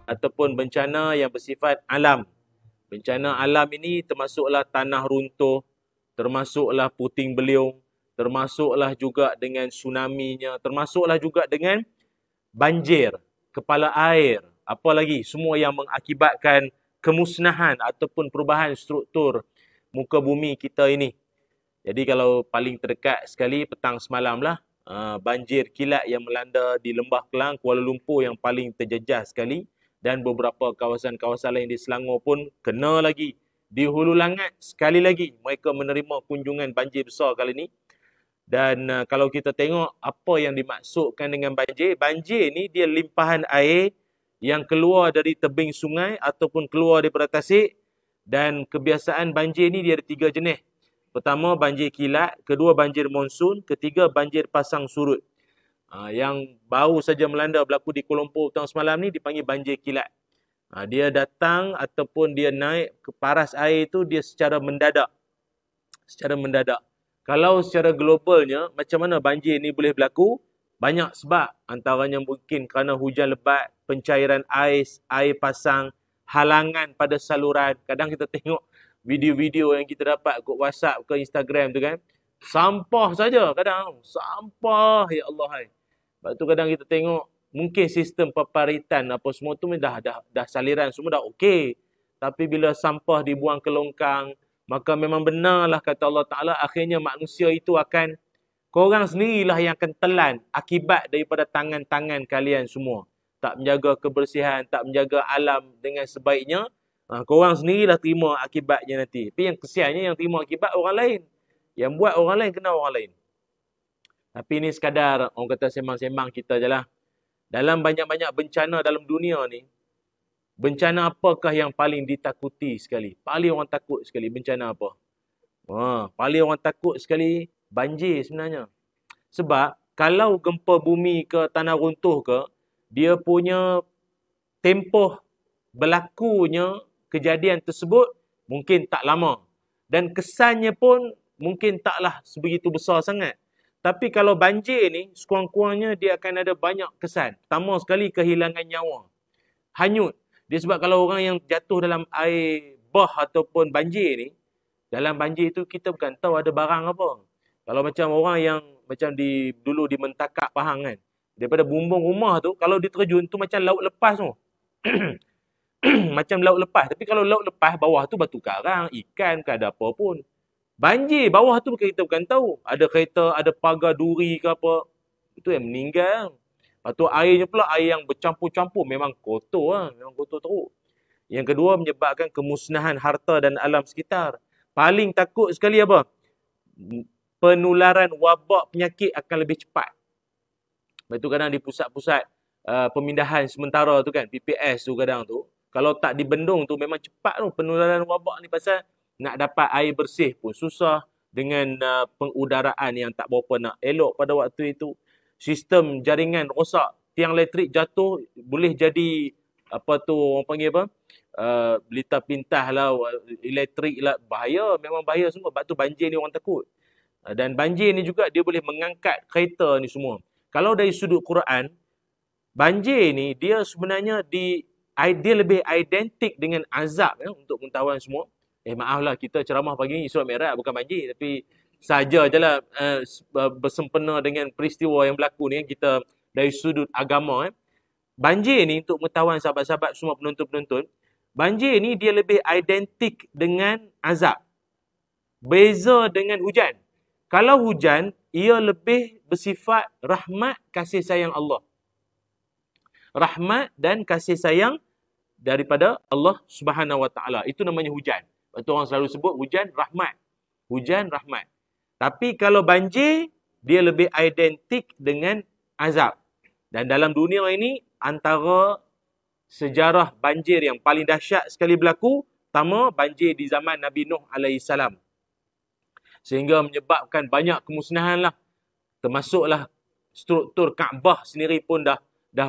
ataupun bencana yang bersifat alam. Bencana alam ini termasuklah tanah runtuh, termasuklah puting beliung, termasuklah juga dengan tsunami-nya, termasuklah juga dengan banjir, kepala air, apa lagi, semua yang mengakibatkan kemusnahan ataupun perubahan struktur muka bumi kita ini. Jadi kalau paling terdekat sekali petang semalam lah, banjir kilat yang melanda di Lembah Kelang, Kuala Lumpur yang paling terjejah sekali, dan beberapa kawasan-kawasan lain di Selangor pun kena lagi. Di Hulu Langat sekali lagi mereka menerima kunjungan banjir besar kali ini. Dan kalau kita tengok apa yang dimaksudkan dengan banjir, banjir ni dia limpahan air yang keluar dari tebing sungai ataupun keluar daripada tasik. Dan kebiasaan banjir ni dia ada 3 jenis. Pertama banjir kilat, kedua banjir monsun, ketiga banjir pasang surut. Yang baru saja melanda berlaku di Kuala Lumpur tahun semalam ni dipanggil banjir kilat. Dia datang ataupun dia naik ke paras air tu dia secara mendadak. Secara mendadak. Kalau secara globalnya, macam mana banjir ni boleh berlaku? Banyak sebab. Antaranya mungkin kerana hujan lebat, pencairan air pasang, halangan pada saluran. Kadang kita tengok video-video yang kita dapat kat WhatsApp ke Instagram tu kan. Sampah saja kadang. Sampah, ya Allah hai. Sebab tu kadang kita tengok mungkin sistem peparitan apa semua tu dah saliran semua dah okey. Tapi bila sampah dibuang ke longkang, maka memang benarlah kata Allah Ta'ala, akhirnya manusia itu akan, korang sendirilah yang akan telan akibat daripada tangan-tangan kalian semua. Tak menjaga kebersihan, tak menjaga alam dengan sebaiknya, korang sendirilah terima akibatnya nanti. Tapi yang kesiannya yang terima akibat orang lain. Yang buat orang lain, kena orang lain. Tapi ini sekadar orang kata sembang-sembang kita je lah. Dalam banyak-banyak bencana dalam dunia ni, bencana apakah yang paling ditakuti sekali? Paling orang takut sekali bencana apa? Paling orang takut sekali banjir sebenarnya. Sebab kalau gempa bumi ke tanah runtuh ke, dia punya tempoh berlakunya kejadian tersebut mungkin tak lama. Dan kesannya pun mungkin taklah sebegitu besar sangat. Tapi kalau banjir ni, sekurang-kurangnya dia akan ada banyak kesan. Pertama sekali kehilangan nyawa. Hanyut. Dia sebab kalau orang yang jatuh dalam air bah ataupun banjir ni, dalam banjir tu kita bukan tahu ada barang apa. Kalau macam orang yang macam dulu di Mentakak Pahang kan, daripada bumbung rumah tu, kalau dia terjun tu macam laut lepas tu. Macam laut lepas. Tapi kalau laut lepas, bawah tu batu karang, ikan, bukan ada apa pun. Banjir, bawah tu kita bukan tahu. Ada kereta, ada pagar duri ke apa. Itu yang meninggal. Lepas tu airnya pula air yang bercampur-campur. Memang kotor lah. Memang kotor teruk. Yang kedua menyebabkan kemusnahan harta dan alam sekitar. Paling takut sekali apa? Penularan wabak penyakit akan lebih cepat. Lepas tu kadang di pusat-pusat pemindahan sementara tu kan, PPS tu kadang tu. Kalau tak dibendung tu memang cepat tu penularan wabak ni pasal nak dapat air bersih pun susah dengan pengudaraan yang tak berapa nak elok pada waktu itu. Sistem jaringan rosak, tiang elektrik jatuh, boleh jadi apa tu orang panggil apa? Belita pintah lah, elektrik lah, bahaya, memang bahaya semua. Sebab tu banjir ni orang takut. Dan banjir ni juga dia boleh mengangkat kereta ni semua. Kalau dari sudut Quran, banjir ni dia sebenarnya dia lebih identik dengan azab ya, untuk pengetahuan semua. Maaflah kita ceramah pagi ni Isra Mi'raj bukan banjir, tapi saja je lah bersempena dengan peristiwa yang berlaku ni kita dari sudut agama. Banjir ni untuk pengetahuan sahabat-sahabat semua penonton-penonton, banjir ni dia lebih identik dengan azab. Beza dengan hujan. Kalau hujan, ia lebih bersifat rahmat kasih sayang Allah. Rahmat dan kasih sayang daripada Allah Subhanahu Wa Taala. Itu namanya hujan. Itu orang selalu sebut hujan rahmat. Hujan rahmat. Tapi kalau banjir, dia lebih identik dengan azab. Dan dalam dunia ini, antara sejarah banjir yang paling dahsyat sekali berlaku, pertama, banjir di zaman Nabi Nuh AS. Sehingga menyebabkan banyak kemusnahan lah. Termasuklah struktur Kaabah sendiri pun dah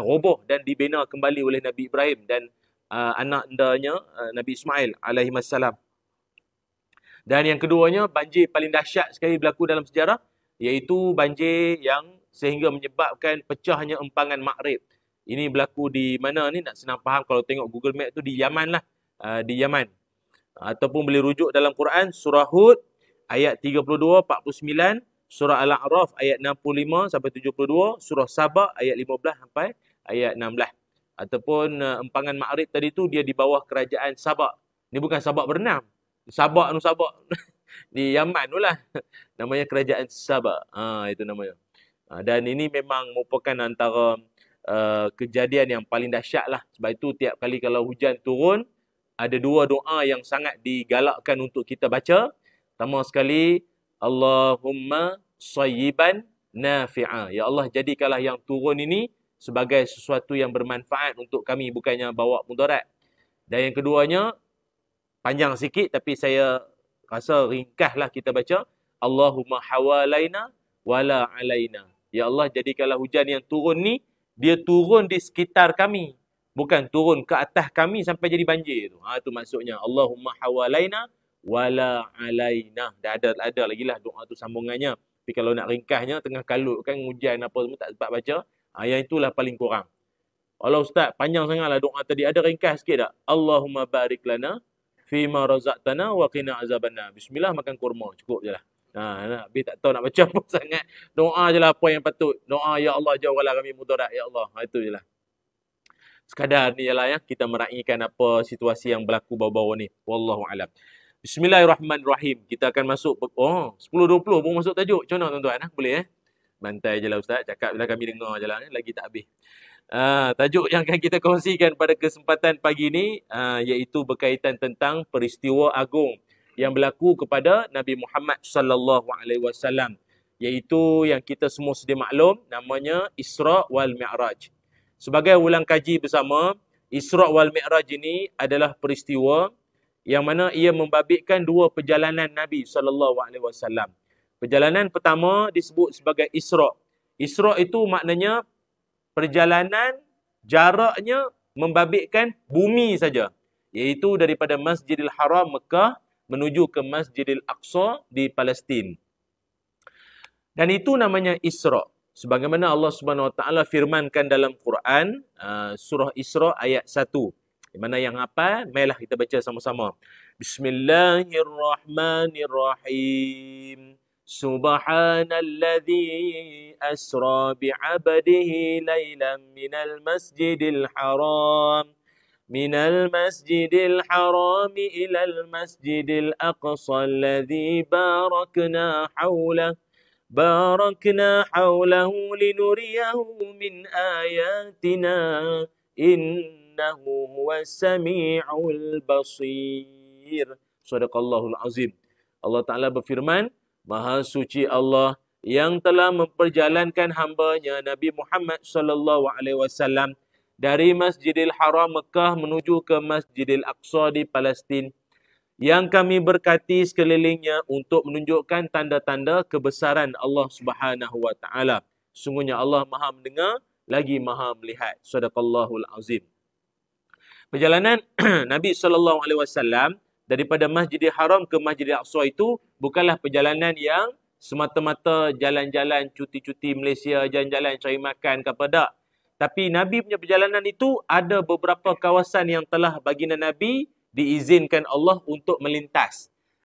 roboh dan dibina kembali oleh Nabi Ibrahim dan anak andanya Nabi Ismail alaihissalam. Dan yang keduanya, banjir paling dahsyat sekali berlaku dalam sejarah, iaitu banjir yang sehingga menyebabkan pecahnya empangan Maghrib. Ini berlaku di mana ni, nak senang faham kalau tengok Google Map tu di Yaman lah. Di Yaman. Ataupun boleh rujuk dalam Quran, surah Hud ayat 32, 49, surah Al-A'raf ayat 65 sampai 72, surah Sabah ayat 15 sampai ayat 16. Ataupun empangan Ma'rib tadi tu dia di bawah kerajaan Sabak. Ni bukan Sabak berenam. Sabak di Yaman tu lah. Namanya kerajaan Sabak. Itu namanya. Dan ini memang merupakan antara kejadian yang paling dahsyat lah. Sebab itu tiap kali kalau hujan turun, ada dua doa yang sangat digalakkan untuk kita baca. Pertama sekali, Allahumma sayyiban nafi'a. Ya Allah, jadikanlah yang turun ini sebagai sesuatu yang bermanfaat untuk kami, bukannya bawa mudarat. Dan yang keduanya, panjang sikit tapi saya rasa ringkaslah kita baca. Allahumma hawalaina wala alaina. Ya Allah, jadikanlah hujan yang turun ni, dia turun di sekitar kami. Bukan turun ke atas kami sampai jadi banjir tu. Itu maksudnya. Allahumma hawalaina wala alaina. Dah ada lagi lah doa tu sambungannya. Tapi kalau nak ringkasnya, tengah kalut kan hujan apa semua tak sempat baca. Yang itulah paling kurang. Allah Ustaz, panjang sangatlah doa tadi. Ada ringkas sikit tak? Allahumma barik lana fima razaqtana wa qina azabannar. Bismillah, makan kurma. Cukup je lah. Habis tak tahu nak baca apa sangat. Doa je lah apa yang patut. Doa, Ya Allah, jauhkanlah kami mudarat. Ya Allah. Itu je lah. Sekadar ni ialah ya, kita meraihkan apa situasi yang berlaku baru-baru ni. Wallahu alam. Bismillahirrahmanirrahim. Kita akan masuk 10.20 baru masuk tajuk. Macam mana tuan-tuan? Boleh Bantai je lah Ustaz. Cakap bila kami dengar je lah. Lagi tak habis. Tajuk yang akan kita kongsikan pada kesempatan pagi ni iaitu berkaitan tentang peristiwa agung yang berlaku kepada Nabi Muhammad sallallahu alaihi wasallam, iaitu yang kita semua sedia maklum, namanya Isra wal Mi'raj. Sebagai ulang kaji bersama, Isra wal Mi'raj ini adalah peristiwa yang mana ia membabitkan dua perjalanan Nabi sallallahu alaihi wasallam. Perjalanan pertama disebut sebagai Isra. Isra itu maknanya perjalanan jaraknya membabitkan bumi saja, iaitu daripada Masjidil Haram Mekah menuju ke Masjidil Aqsa di Palestin. Dan itu namanya Isra. Sebagaimana Allah Subhanahu Wa Taala firmankan dalam Quran, surah Isra ayat 1. Di mana yang hafal, marilah kita baca sama-sama. Bismillahirrahmanirrahim. Subhanalladzi asra bi'abdihi laylan minal masjidil haram ilal masjidil aqsa alladzi barakna hawlahu linuriyahu min ayatina innahu huwas sami'ul basir. Sadaqallahul azim. Allah Ta'ala berfirman, Maha suci Allah yang telah memperjalankan hamba-Nya Nabi Muhammad sallallahu alaihi wasallam dari Masjidil Haram Mekah menuju ke Masjidil Aqsa di Palestin, yang kami berkati sekelilingnya untuk menunjukkan tanda-tanda kebesaran Allah Subhanahu wa taala. Sungguhnya Allah Maha mendengar lagi Maha melihat. Sadaqallahul azim. Perjalanan Nabi sallallahu alaihi wasallam daripada Masjidil Haram ke Masjidil Aqsa itu bukanlah perjalanan yang semata-mata jalan-jalan cuti-cuti Malaysia, jalan-jalan cari makan ke apa tak. Tapi Nabi punya perjalanan itu ada beberapa kawasan yang telah baginda Nabi diizinkan Allah untuk melintas.